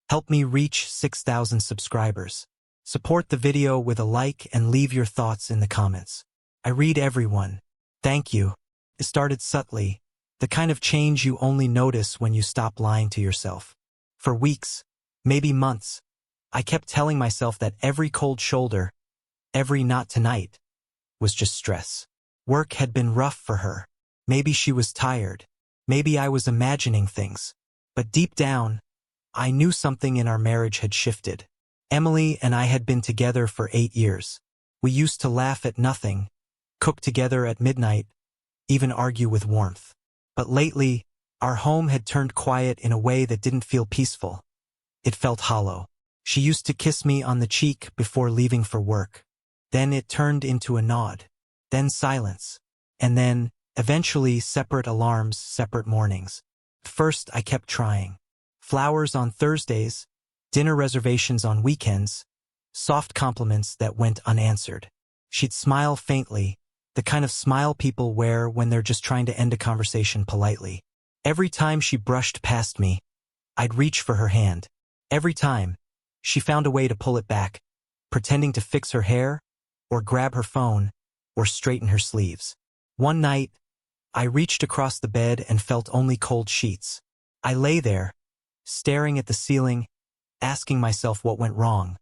Help me reach 6,000 subscribers. Support the video with a like and leave your thoughts in the comments. I read everyone. Thank you. It started subtly, the kind of change you only notice when you stop lying to yourself. For weeks, maybe months, I kept telling myself that every cold shoulder, every not tonight, was just stress. Work had been rough for her. Maybe she was tired. Maybe I was imagining things. But deep down, I knew something in our marriage had shifted. Emily and I had been together for 8 years. We used to laugh at nothing, cook together at midnight, even argue with warmth. But lately, our home had turned quiet in a way that didn't feel peaceful. It felt hollow. She used to kiss me on the cheek before leaving for work. Then it turned into a nod. Then silence. And then, eventually, separate alarms, separate mornings. At first, I kept trying. Flowers on Thursdays, dinner reservations on weekends, soft compliments that went unanswered. She'd smile faintly, the kind of smile people wear when they're just trying to end a conversation politely. Every time she brushed past me, I'd reach for her hand. Every time, she found a way to pull it back, pretending to fix her hair, or grab her phone, or straighten her sleeves. One night, I reached across the bed and felt only cold sheets. I lay there, staring at the ceiling, asking myself what went wrong,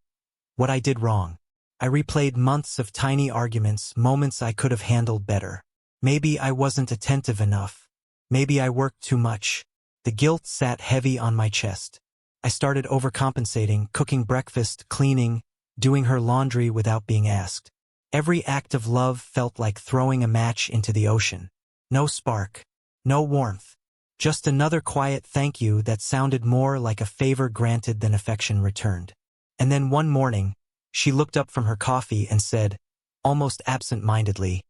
what I did wrong. I replayed months of tiny arguments, moments I could have handled better. Maybe I wasn't attentive enough. Maybe I worked too much. The guilt sat heavy on my chest. I started overcompensating, cooking breakfast, cleaning, doing her laundry without being asked. Every act of love felt like throwing a match into the ocean. No spark, no warmth. Just another quiet thank you that sounded more like a favor granted than affection returned. And then one morning, she looked up from her coffee and said, almost absent-mindedly,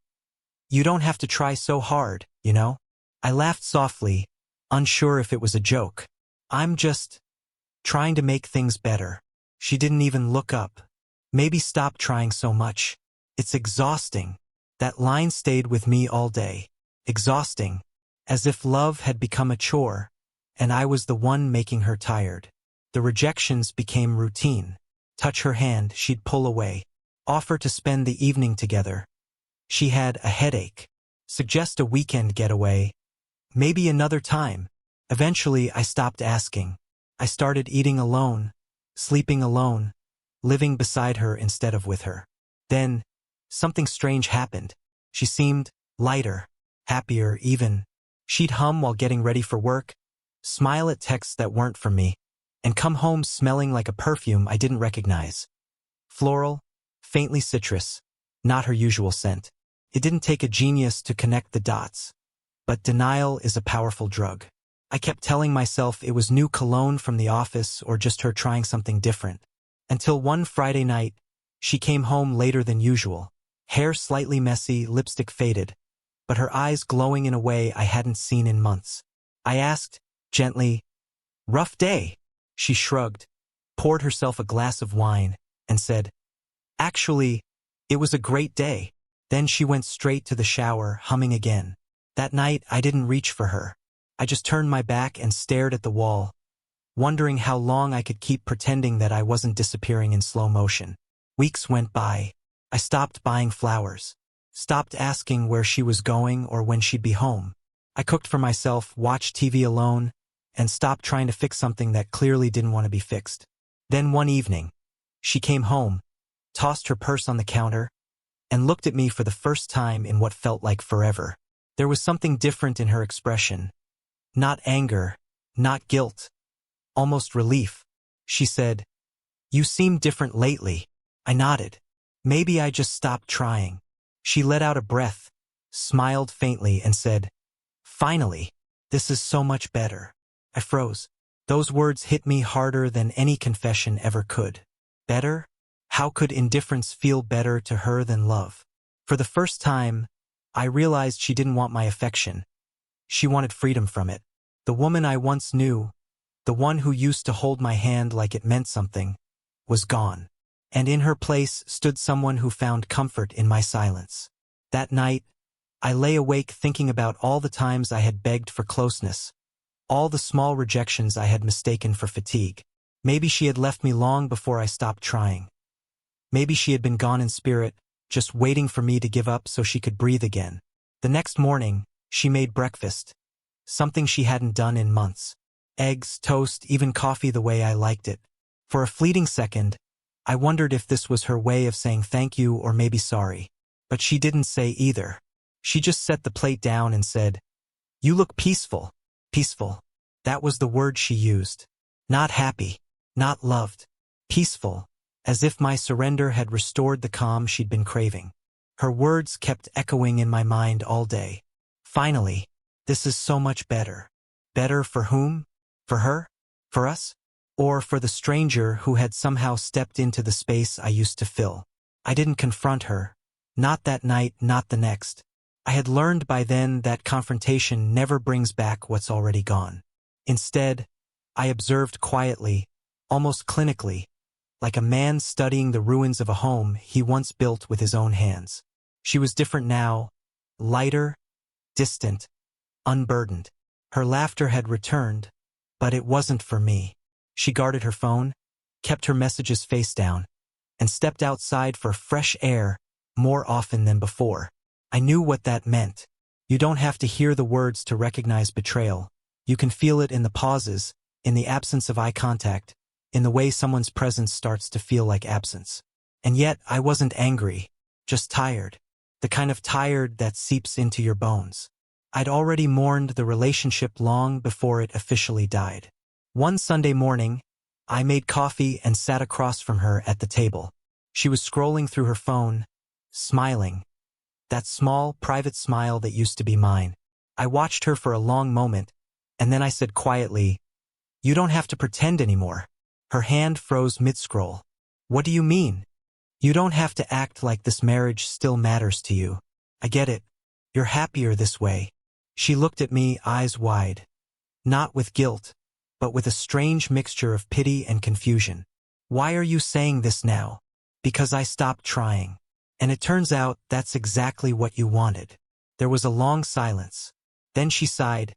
"You don't have to try so hard, you know?" I laughed softly, unsure if it was a joke. "I'm just trying to make things better." She didn't even look up. "Maybe stop trying so much. It's exhausting." That line stayed with me all day. Exhausting. As if love had become a chore, and I was the one making her tired. The rejections became routine. Touch her hand, she'd pull away. Offer to spend the evening together. She had a headache. Suggest a weekend getaway. Maybe another time. Eventually, I stopped asking. I started eating alone, sleeping alone, living beside her instead of with her. Then, something strange happened. She seemed lighter, happier even. She'd hum while getting ready for work, smile at texts that weren't from me, and come home smelling like a perfume I didn't recognize. Floral, faintly citrus, not her usual scent. It didn't take a genius to connect the dots. But denial is a powerful drug. I kept telling myself it was new cologne from the office or just her trying something different. Until one Friday night, she came home later than usual. Hair slightly messy, lipstick faded, but her eyes glowing in a way I hadn't seen in months. I asked, gently, "Rough day?" She shrugged, poured herself a glass of wine, and said, "Actually, it was a great day." Then she went straight to the shower, humming again. That night, I didn't reach for her. I just turned my back and stared at the wall, wondering how long I could keep pretending that I wasn't disappearing in slow motion. Weeks went by. I stopped buying flowers, stopped asking where she was going or when she'd be home. I cooked for myself, watched TV alone, and stopped trying to fix something that clearly didn't want to be fixed. Then one evening, she came home, tossed her purse on the counter, and looked at me for the first time in what felt like forever. There was something different in her expression. Not anger, not guilt, almost relief. She said, "You seem different lately." I nodded. Maybe I just stopped trying. She let out a breath, smiled faintly, and said, "Finally, this is so much better." I froze. Those words hit me harder than any confession ever could. Better? How could indifference feel better to her than love? For the first time, I realized she didn't want my affection. She wanted freedom from it. The woman I once knew, the one who used to hold my hand like it meant something, was gone. And in her place stood someone who found comfort in my silence. That night, I lay awake thinking about all the times I had begged for closeness, all the small rejections I had mistaken for fatigue. Maybe she had left me long before I stopped trying. Maybe she had been gone in spirit, just waiting for me to give up so she could breathe again. The next morning, she made breakfast. Something she hadn't done in months. Eggs, toast, even coffee the way I liked it. For a fleeting second, I wondered if this was her way of saying thank you or maybe sorry. But she didn't say either. She just set the plate down and said, "You look peaceful." Peaceful. That was the word she used. Not happy. Not loved. Peaceful. As if my surrender had restored the calm she'd been craving. Her words kept echoing in my mind all day. Finally, this is so much better. Better for whom? For her? For us? Or for the stranger who had somehow stepped into the space I used to fill? I didn't confront her. Not that night, not the next. I had learned by then that confrontation never brings back what's already gone. Instead, I observed quietly, almost clinically, like a man studying the ruins of a home he once built with his own hands. She was different now, lighter, distant, unburdened. Her laughter had returned, but it wasn't for me. She guarded her phone, kept her messages face down, and stepped outside for fresh air more often than before. I knew what that meant. You don't have to hear the words to recognize betrayal. You can feel it in the pauses, in the absence of eye contact, in the way someone's presence starts to feel like absence. And yet, I wasn't angry, just tired. The kind of tired that seeps into your bones. I'd already mourned the relationship long before it officially died. One Sunday morning, I made coffee and sat across from her at the table. She was scrolling through her phone, smiling. That small, private smile that used to be mine. I watched her for a long moment, and then I said quietly, "You don't have to pretend anymore." Her hand froze mid-scroll. "What do you mean?" "You don't have to act like this marriage still matters to you. I get it. You're happier this way." She looked at me, eyes wide. Not with guilt, but with a strange mixture of pity and confusion. "Why are you saying this now?" "Because I stopped trying. And it turns out that's exactly what you wanted." There was a long silence. Then she sighed,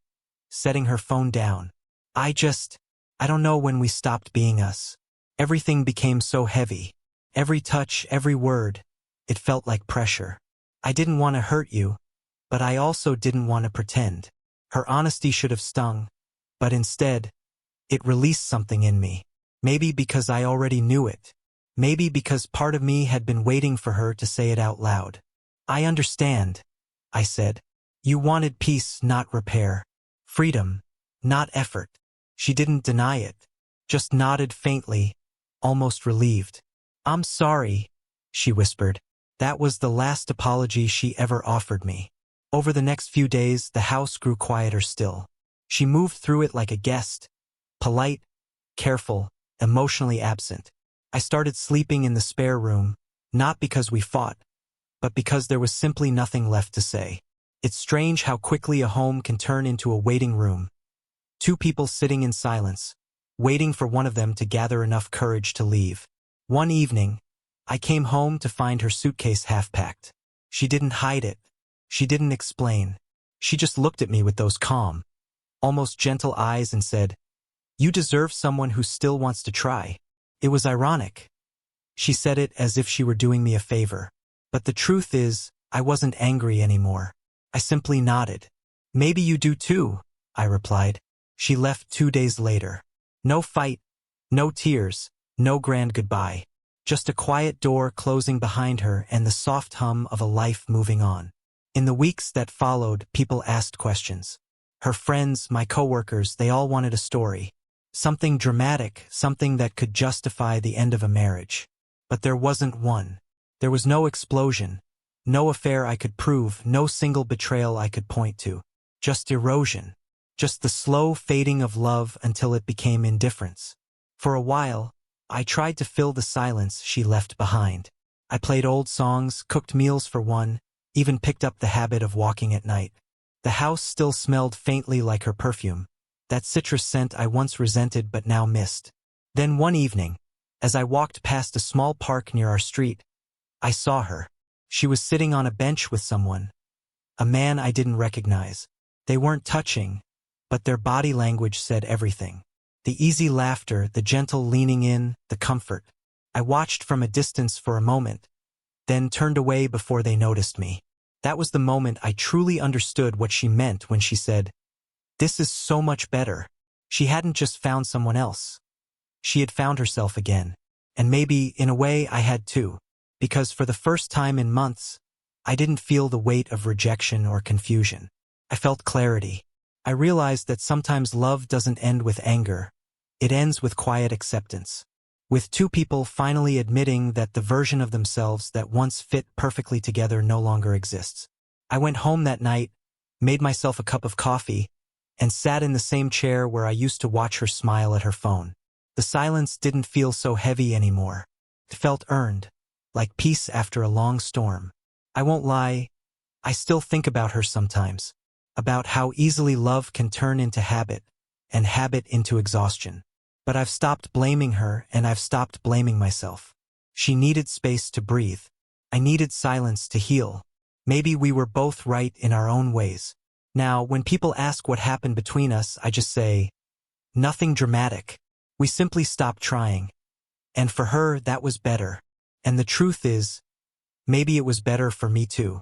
setting her phone down. I don't know when we stopped being us. Everything became so heavy. Every touch, every word. It felt like pressure. I didn't want to hurt you, but I also didn't want to pretend. Her honesty should have stung, but instead, it released something in me. Maybe because I already knew it. Maybe because part of me had been waiting for her to say it out loud. "I understand," I said. "You wanted peace, not repair. Freedom, not effort." She didn't deny it, just nodded faintly, almost relieved. "I'm sorry," she whispered. That was the last apology she ever offered me. Over the next few days, the house grew quieter still. She moved through it like a guest, polite, careful, emotionally absent. I started sleeping in the spare room, not because we fought, but because there was simply nothing left to say. It's strange how quickly a home can turn into a waiting room. Two people sitting in silence, waiting for one of them to gather enough courage to leave. One evening, I came home to find her suitcase half-packed. She didn't hide it. She didn't explain. She just looked at me with those calm, almost gentle eyes and said, "You deserve someone who still wants to try." It was ironic. She said it as if she were doing me a favor. But the truth is, I wasn't angry anymore. I simply nodded. "Maybe you do too," I replied. She left 2 days later. No fight, no tears, no grand goodbye. Just a quiet door closing behind her and the soft hum of a life moving on. In the weeks that followed, people asked questions. Her friends, my coworkers, they all wanted a story. Something dramatic, something that could justify the end of a marriage. But there wasn't one. There was no explosion, no affair I could prove, no single betrayal I could point to. Just erosion. Just the slow fading of love until it became indifference. For a while, I tried to fill the silence she left behind. I played old songs, cooked meals for one, even picked up the habit of walking at night. The house still smelled faintly like her perfume, that citrus scent I once resented but now missed. Then one evening, as I walked past a small park near our street, I saw her. She was sitting on a bench with someone, a man I didn't recognize. They weren't touching, but their body language said everything. The easy laughter, the gentle leaning in, the comfort. I watched from a distance for a moment, then turned away before they noticed me. That was the moment I truly understood what she meant when she said, "This is so much better." She hadn't just found someone else. She had found herself again. And maybe, in a way, I had too. Because for the first time in months, I didn't feel the weight of rejection or confusion. I felt clarity. I realized that sometimes love doesn't end with anger. It ends with quiet acceptance. With two people finally admitting that the version of themselves that once fit perfectly together no longer exists. I went home that night, made myself a cup of coffee, and sat in the same chair where I used to watch her smile at her phone. The silence didn't feel so heavy anymore. It felt earned, like peace after a long storm. I won't lie, I still think about her sometimes, about how easily love can turn into habit, and habit into exhaustion. But I've stopped blaming her, and I've stopped blaming myself. She needed space to breathe. I needed silence to heal. Maybe we were both right in our own ways. Now, when people ask what happened between us, I just say, nothing dramatic. We simply stopped trying. And for her, that was better. And the truth is, maybe it was better for me too.